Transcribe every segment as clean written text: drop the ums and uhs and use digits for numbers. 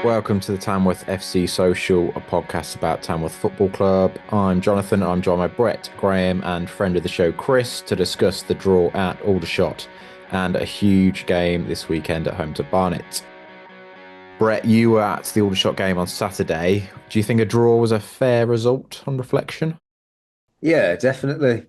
Welcome to the Tamworth FC Social, a podcast about Tamworth Football Club. I'm Jonathan. I'm joined by Brett, Graham, and friend of the show, Chris, to discuss the draw at Aldershot and a huge game this weekend at home to Barnet. Brett, you were at the Aldershot game on Saturday. Do you think a draw was a fair result on reflection? Yeah, definitely.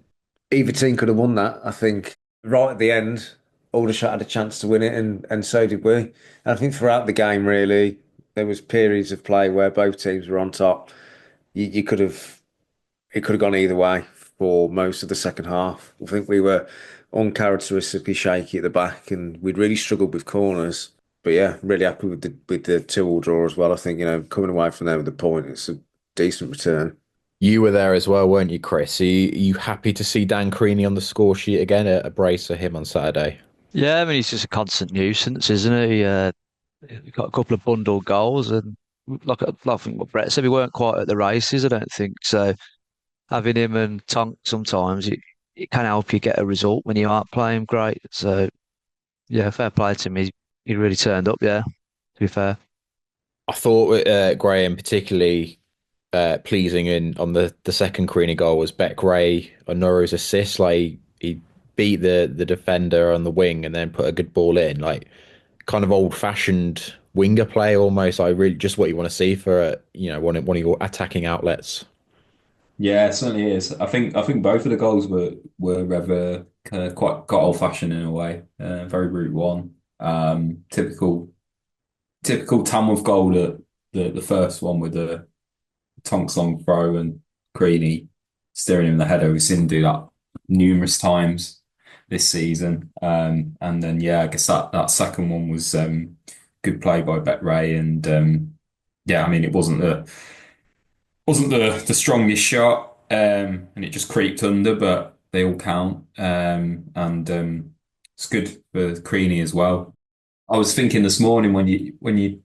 Either team could have won that. I think right at the end, Aldershot had a chance to win it, and so did we. And I think throughout the game, really, there was periods of play where both teams were on top. You could have it could have gone either way for most of the second half. I think we were uncharacteristically shaky at the back, and we'd really struggled with corners. But yeah, really happy with the 2-2 draw as well. I think coming away from there with the point, it's a decent return. You were there as well, weren't you, Chris? Are you happy to see Dan Creaney on the score sheet again? A brace for him on Saturday. Yeah, I mean, he's just a constant nuisance, isn't he? He got a couple of bundle goals, and I think what Brett said, we weren't quite at the races, I don't think. So having him and Tonk sometimes, it can help you get a result when you aren't playing great. So, yeah, fair play to him. He really turned up, yeah, to be fair. I thought Graham particularly pleasing in on the second Creaney goal was Beck Ray on Nuru's assist. Like he beat the defender on the wing and then put a good ball in. Like kind of old fashioned winger play almost. Like really just what you want to see for one of your attacking outlets. Yeah, it certainly is. I think both of the goals were rather kind of quite old fashioned in a way. Very Route One. Typical Tamworth goal, the first one with the Tonks long throw and Creaney steering him in the header. We've seen him do that numerous times this season. And then yeah, I guess that second one was good play by Bet Ray, and yeah, I mean it wasn't the strongest shot, and it just creeped under, but they all count. And it's good for Creaney as well. I was thinking this morning when you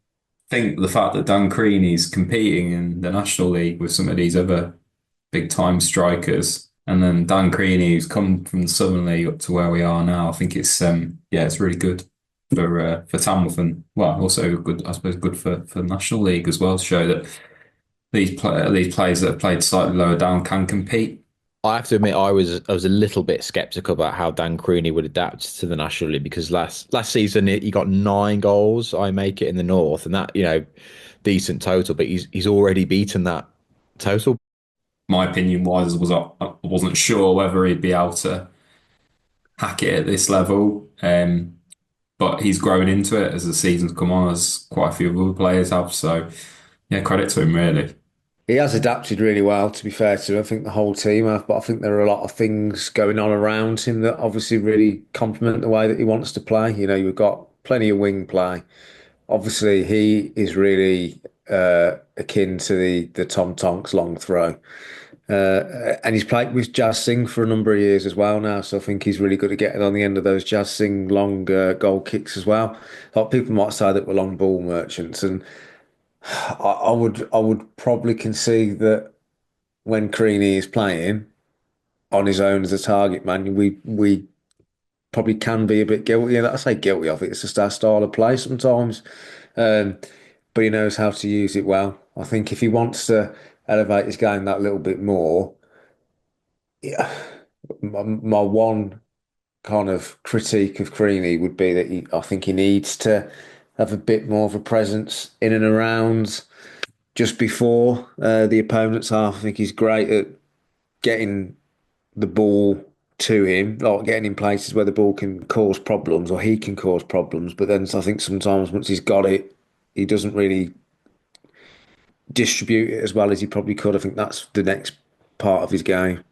think the fact that Dan Creaney's competing in the National League with some of these other big time strikers, and then Dan Creaney who's come from the Southern League up to where we are now. I think it's yeah, it's really good for Tamworth, and well, also good, I suppose, good for the National League as well, to show that these players that have played slightly lower down can compete. I have to admit, I was a little bit skeptical about how Dan Creaney would adapt to the National League because last season he got 9 goals. I make it in the North, and that decent total, but he's already beaten that total. My opinion I wasn't sure whether he'd be able to hack it at this level, but he's grown into it as the season's come on, as quite a few other players have. So yeah, credit to him really. He has adapted really well, to be fair to him. I think the whole team have, but I think there are a lot of things going on around him that obviously really complement the way that he wants to play. You've got plenty of wing play. Obviously, he is really akin to the Tom Tonks long throw. And he's played with Jazz Singh for a number of years as well now, so I think he's really good at getting on the end of those Jazz Singh long goal kicks as well. A lot of people might say that we're long ball merchants, and I would probably concede that when Creaney is playing on his own as a target man, we probably can be a bit guilty. And I say guilty of it. It's just our style of play sometimes. Um, but he knows how to use it well. I think if he wants to elevate his game that little bit more, yeah, my one kind of critique of Creaney would be that I think he needs to have a bit more of a presence in and around just before the opponent's half. I think he's great at getting the ball to him, like getting in places where the ball can cause problems or he can cause problems. But then I think sometimes once he's got it, he doesn't really distribute it as well as he probably could. I think that's the next part of his game.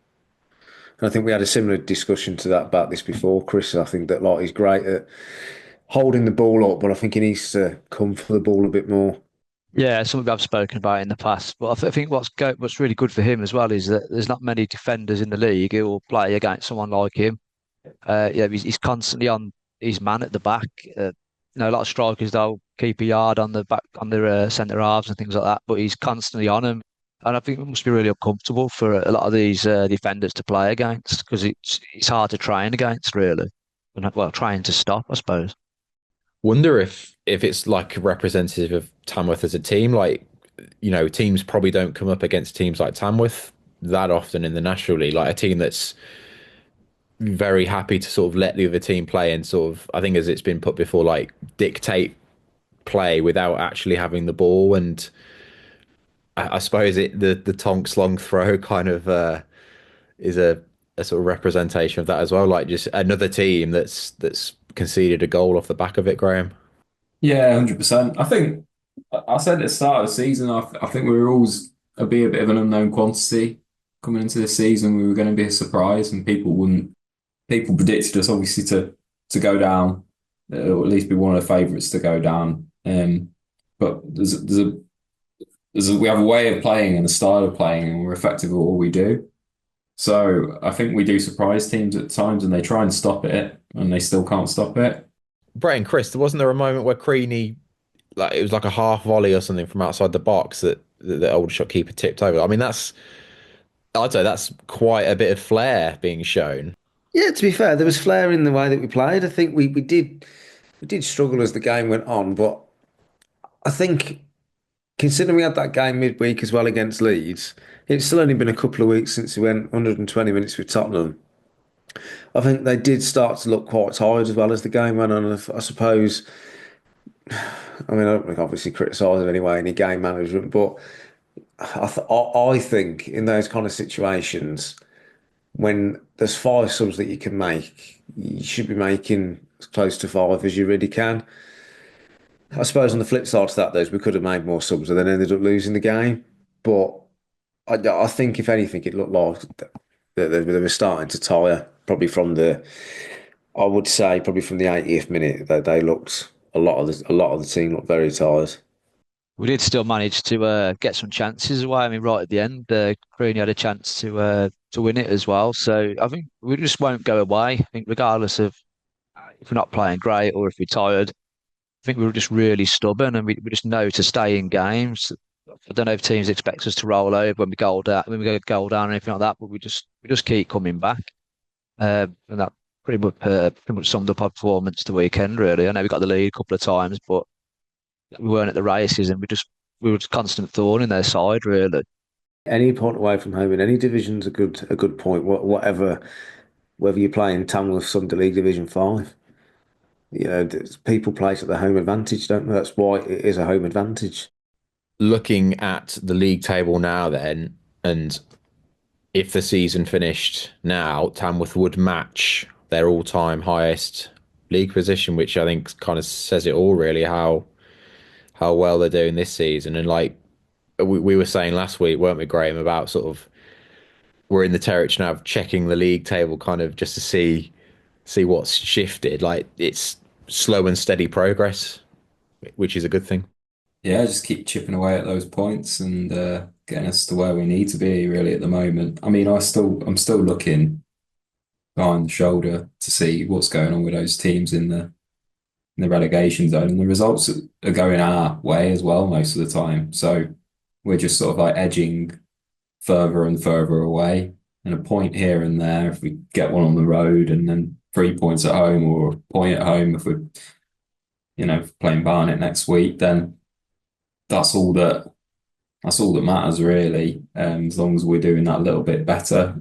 And I think we had a similar discussion to that about this before, Chris. I think that like he's great at holding the ball up, but I think he needs to come for the ball a bit more. Yeah, something I've spoken about in the past. But I think what's really good for him as well is that there's not many defenders in the league who will play against someone like him. Yeah, he's constantly on his man at the back. A lot of strikers they'll keep a yard on the back on their centre halves and things like that, but he's constantly on them, and I think it must be really uncomfortable for a lot of these defenders to play against because it's hard to train against really, and well, trying to stop, I suppose. Wonder if it's like representative of Tamworth as a team. Like, teams probably don't come up against teams like Tamworth that often in the National League. Like a team that's very happy to sort of let the other team play and sort of, I think as it's been put before, like dictate play without actually having the ball. And I suppose the Tonks long throw kind of is a sort of representation of that as well. Like just another team that's conceded a goal off the back of it, Graham. Yeah, 100%. I think I said at the start of the season, I think we were always be a bit of an unknown quantity coming into the season. We were going to be a surprise, and people predicted us obviously to go down, or at least be one of the favourites to go down. But we have a way of playing and a style of playing, and we're effective at all we do. So I think we do surprise teams at times, and they try and stop it, and they still can't stop it. Brett and Chris, wasn't there a moment where Creaney, like it was like a half volley or something from outside the box that the Aldershot keeper tipped over? I mean, I'd say that's quite a bit of flair being shown. Yeah, to be fair, there was flair in the way that we played. I think we did struggle as the game went on, but I think considering we had that game midweek as well against Leeds, it's still only been a couple of weeks since we went 120 minutes with Tottenham. I think they did start to look quite tired as well as the game went on. I suppose, I mean, I don't obviously criticise in any way any game management, but I think in those kind of situations, when there's five subs that you can make, you should be making as close to five as you really can. I suppose on the flip side to that, though, is we could have made more subs and then ended up losing the game. But I think if anything, it looked like they were starting to tire. Probably I would say probably from the 80th minute, they looked a lot of the team looked very tired. We did still manage to get some chances away. I mean, right at the end, Creaney had a chance to win it as well. So I think we just won't go away. I think regardless of if we're not playing great or if we're tired, I think we were just really stubborn and we just know to stay in games. I don't know if teams expect us to roll over when we go goal down or anything like that, but we just keep coming back. And that pretty much summed up our performance the weekend, really. I know we got the lead a couple of times, but we weren't at the races and we were just constant thorn in their side, really. Any point away from home in any division's a good point. Whatever, whether you're playing Tamworth Sunday League Division 5, people play to their home advantage, don't they? That's why it is a home advantage. Looking at the league table now, then, and if the season finished now, Tamworth would match their all-time highest league position, which I think kind of says it all, really, how well they're doing this season. And like we were saying last week, weren't we, Graham, about sort of we're in the territory now of checking the league table, kind of just to see what's shifted. Like it's slow and steady progress, which is a good thing. Yeah, just keep chipping away at those points and getting us to where we need to be really at the moment. I mean, I'm still looking behind the shoulder to see what's going on with those teams in the relegation zone, and the results are going our way as well most of the time. So we're just sort of like edging further and further away, and a point here and there if we get one on the road, and then 3 points at home or a point at home if we're playing Barnet next week, then that's all that matters really, as long as we're doing that a little bit better.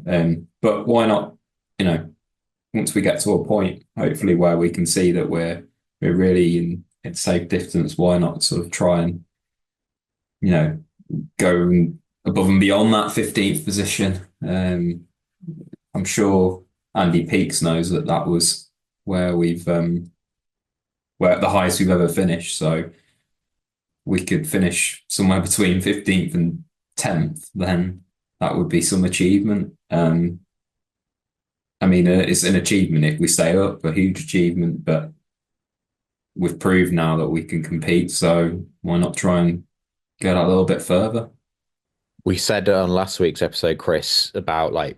But why not, once we get to a point, hopefully where we can see that we're really in safe distance, why not sort of try and, go above and beyond that 15th position. I'm sure Andy Peaks knows that was where where the highest we've ever finished. So we could finish somewhere between 15th and 10th, then that would be some achievement. I mean, it's an achievement if we stay up, a huge achievement, but we've proved now that we can compete. So why not try and get a little bit further? We said on last week's episode, Chris, about like,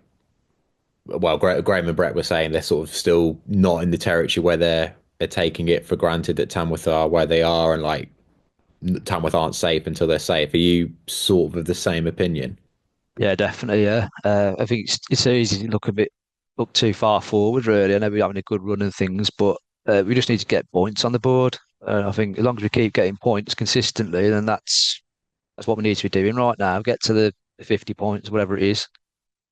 well, Graham and Brett were saying they're sort of still not in the territory where they're taking it for granted that Tamworth are where they are, and like Tamworth aren't safe until they're safe. Are you sort of the same opinion? Yeah, definitely. Yeah, I think it's easy to look too far forward. Really, I know we're having a good run and things, but we just need to get points on the board. I think as long as we keep getting points consistently, then that's what we need to be doing right now. Get to the 50 points, whatever it is,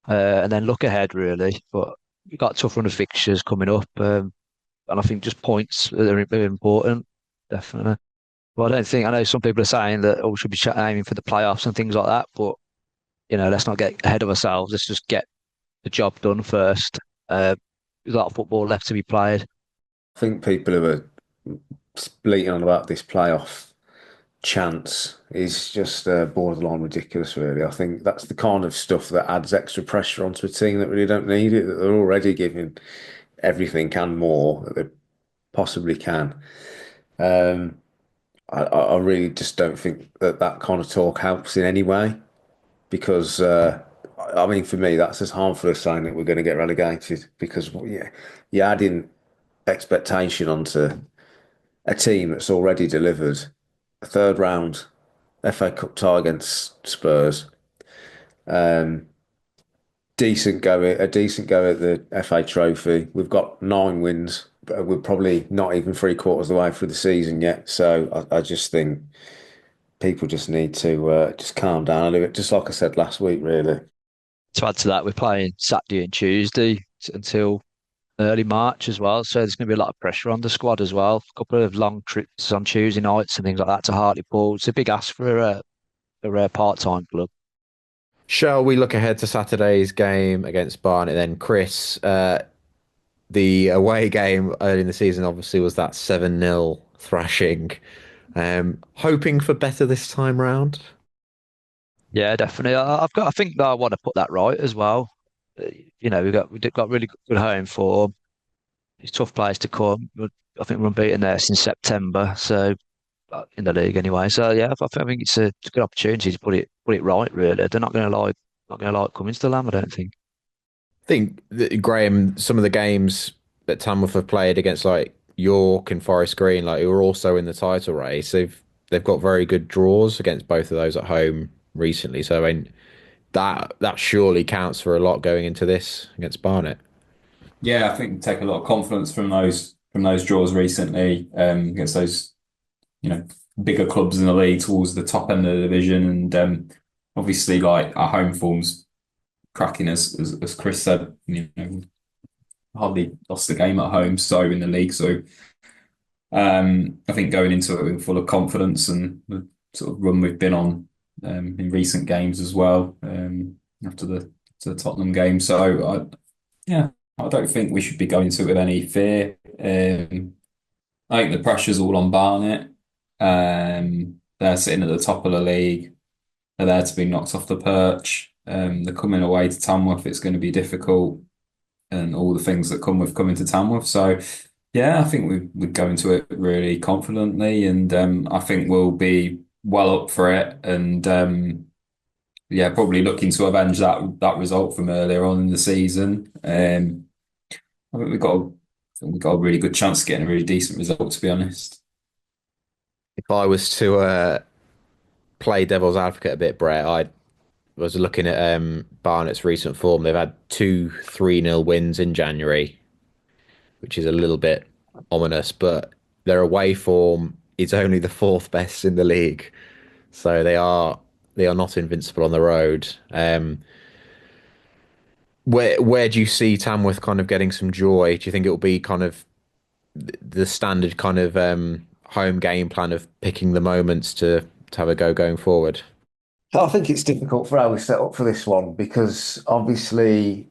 and then look ahead really. But we've got a tough run of fixtures coming up, and I think just points are important, definitely. But I know some people are saying that we should be aiming for the playoffs and things like that. But let's not get ahead of ourselves. Let's just get the job done first. There's a lot of football left to be played. I think people who are bleating on about this playoff chance is just borderline ridiculous, really. I think that's the kind of stuff that adds extra pressure onto a team that really don't need it, that they're already giving everything and more that they possibly can. Um, I really just don't think that that kind of talk helps in any way because, I mean, for me, that's as harmful as saying that we're going to get relegated because yeah, you're adding expectation onto a team that's already delivered a third round FA Cup tie against Spurs. Um, a decent go at the FA Trophy. We've got 9 wins, but we're probably not even three-quarters of the way through the season yet. So I just think people just need to just calm down a little bit. Just like I said last week, really. To add to that, we're playing Saturday and Tuesday until early March as well. So there's going to be a lot of pressure on the squad as well. A couple of long trips on Tuesday nights and things like that to Hartlepool. It's a big ask for a part-time club. Shall we look ahead to Saturday's game against Barnet then? Chris, the away game early in the season obviously was that 7-0 thrashing. Hoping for better this time round. Yeah, definitely. I think that I want to put that right as well. We've got really good home form. It's a tough place to come. I think we're unbeaten there since September, so in the league anyway. So yeah, I think it's a good opportunity to put it right. Really, they're not going to like coming to the Lamb. I don't think. I think that, Graham, some of the games that Tamworth have played against like York and Forest Green, like who are also in the title race, they've got very good draws against both of those at home recently. So I mean that surely counts for a lot going into this against Barnet. Yeah, I think we take a lot of confidence from those draws recently against those bigger clubs in the league towards the top end of the division, and obviously like our home form's cracking as Chris said, hardly lost the game at home so in the league. So I think going into it with full of confidence and the sort of run we've been on in recent games as well after the Tottenham game. So I don't think we should be going into it with any fear. I think the pressure's all on Barnet. They're sitting at the top of the league. They're there to be knocked off the perch. They're coming away to Tamworth. It's going to be difficult, and all the things that come with coming to Tamworth. So, yeah, I think we go into it really confidently, and I think we'll be well up for it. And probably looking to avenge that result from earlier on in the season. I think we've got a really good chance of getting a really decent result, to be honest. If I was to play devil's advocate a bit, Brett, I was looking at Barnet's recent form. They've had two 3-0 wins in January, which is a little bit ominous, but their away form is only the fourth best in the league. So they are not invincible on the road. Where do you see Tamworth kind of getting some joy? Do you think it will be kind of the standard kind of home game plan of picking the moments to have a go going forward? I think it's difficult for how we set up for this one because obviously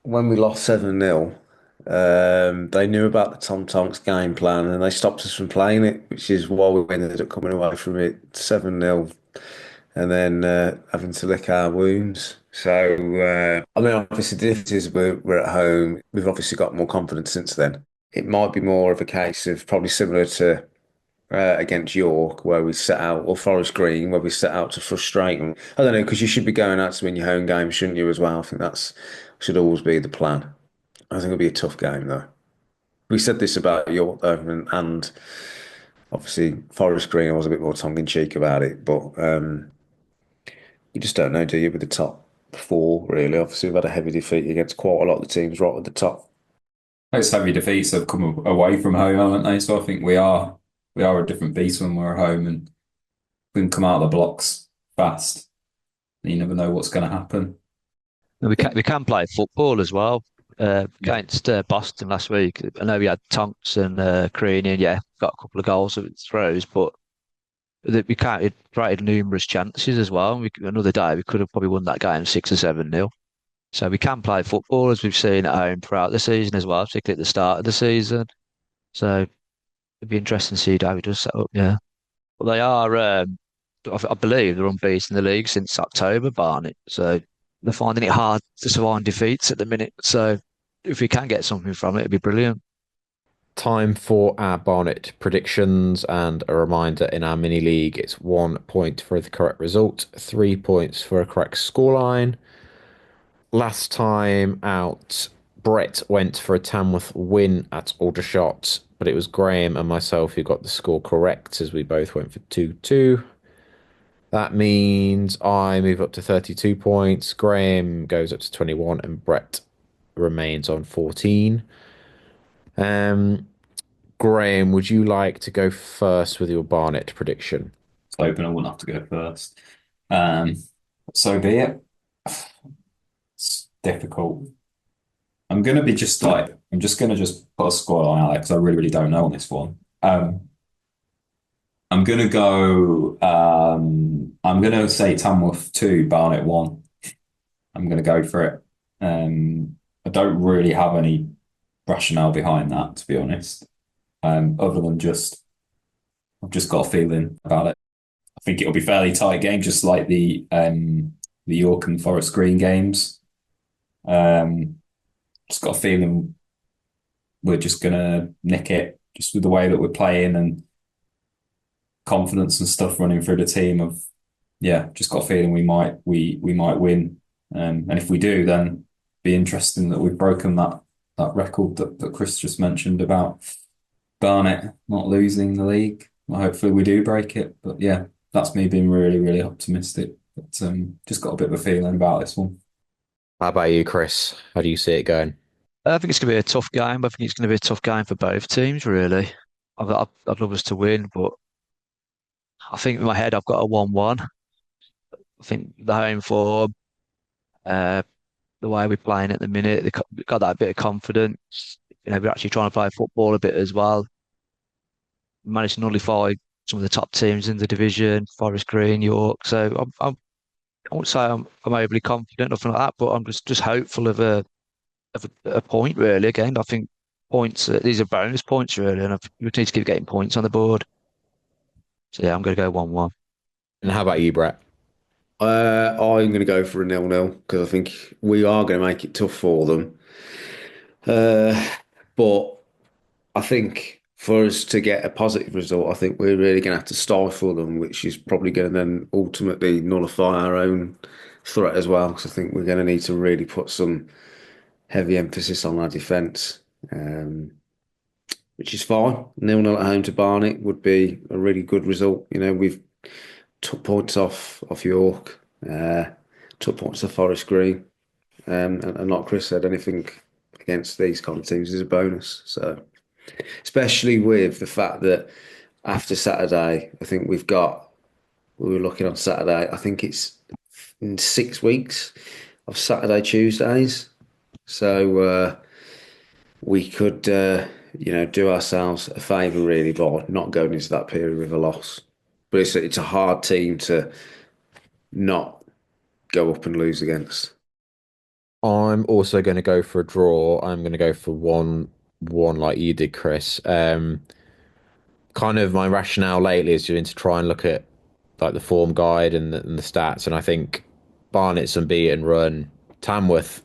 when we lost 7-0, they knew about the Tom Tonks game plan and they stopped us from playing it, which is why we ended up coming away from it 7-0 and then having to lick our wounds. So, I mean, obviously, the difference is we're at home. We've obviously got more confidence since then. It might be more of a case of probably similar to against York, where we set out, or Forest Green, where we set out to frustrate them. I don't know, because you should be going out to win your home game, shouldn't you, as well? I think that's should always be the plan. I think it'll be a tough game, though. We said this about York, though, and obviously Forest Green, I was a bit more tongue-in-cheek about it, but you just don't know, do you, with the top four, really? Obviously, we've had a heavy defeat against quite a lot of the teams right at the top. Those heavy defeats have come away from home, haven't they? So I think we are we are a different beast when we're at home, and we can come out of the blocks fast. And you never know what's going to happen. We can play football as well. Yeah. Against Boston last week, I know we had Tonks and Creaney, and yeah, got a couple of goals with throws, but it created numerous chances as well. Another day, we could have probably won that game 6 or 7-0. So we can play football as we've seen at home throughout the season as well, particularly at the start of the season. So it'd be interesting to see how he does set up. Yeah, but they are. I believe they're unbeaten in the league since October, Barnet. So they're finding it hard to survive defeats at the minute. So if we can get something from it, it'd be brilliant. Time for our Barnet predictions, and a reminder, in our mini league, it's 1 point for the correct result, 3 points for a correct scoreline. Last time out, Brett went for a Tamworth win at Aldershot, but it was Graham and myself who got the score correct, as we both went for 2-2. That means I move up to 32 points, Graham goes up to 21, and Brett remains on 14. Um, Graham, would you like to go first with your Barnet prediction? I was hoping I wouldn't have to go first. Um, so be it. It's difficult. I'm gonna be just like I'm just gonna put a score on Alex. I really, really don't know on this one. I'm gonna go. I'm gonna say Tamworth 2, Barnet 1. I'm gonna go for it. I don't really have any rationale behind that, to be honest. Other than I've just got a feeling about it. I think it'll be a fairly tight game, just like the York and Forest Green games. Just got a feeling we're just gonna nick it, just with the way that we're playing and confidence and stuff running through the team. Just got a feeling we might win. And if we do, then it'd be interesting that we've broken that record that Chris just mentioned about Barnet not losing the league. Well, hopefully we do break it. But yeah, that's me being really, really optimistic. But just got a bit of a feeling about this one. How about you, Chris? How do you see it going? I think it's going to be a tough game. I think it's going to be a tough game for both teams, really. I'd love us to win, but I think in my head I've got a 1-1. I think the home form, uh, the way we're playing at the minute, we've got that bit of confidence. We're actually trying to play football a bit as well. We managed to nullify some of the top teams in the division, Forest Green, York. So I won't say I'm overly confident, nothing like that, but I'm just hopeful of a point, really. Again, I think points, these are bonus points, really, and we need to keep getting points on the board. So yeah, I'm going to go 1-1. And how about you, Brett? I'm going to go for a 0-0 because I think we are going to make it tough for them. But I think for us to get a positive result, I think we're really going to have to stifle them, which is probably going to then ultimately nullify our own threat as well. Because I think we're going to need to really put some heavy emphasis on our defence, which is fine. 0-0 at home to Barnet would be a really good result. We've took points off York, took points off Forest Green, and like Chris said, anything against these kind of teams is a bonus. So, especially with the fact that after Saturday, I think we were looking on Saturday, I think it's in 6 weeks of Saturday Tuesdays. So we could, do ourselves a favour really by not going into that period with a loss. But it's a hard team to not go up and lose against. I'm also going to go for a draw. I'm going to go for 1-1 like you did, Chris. Kind of my rationale lately is to try and look at like the form guide and the stats, and I think Barnet's unbeaten run. Tamworth,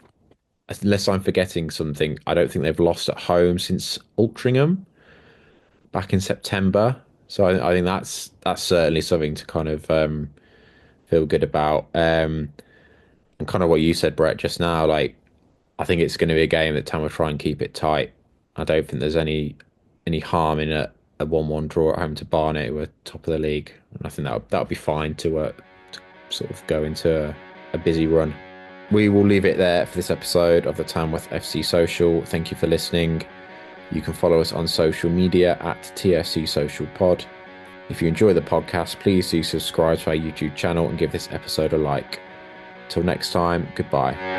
unless I'm forgetting something, I don't think they've lost at home since Altrincham back in September. So I think that's certainly something to kind of feel good about. And kind of what you said, Brett, just now, like I think it's going to be a game that Tam will try and keep it tight. I don't think there's any harm in a 1-1 draw at home to Barnet, who are top of the league, and I think that would be fine to sort of go into a busy run. We will leave it there for this episode of the Tamworth FC Social. Thank you for listening. You can follow us on social media at TFC Social Pod. If you enjoy the podcast, please do subscribe to our YouTube channel and give this episode a like. Till next time, goodbye.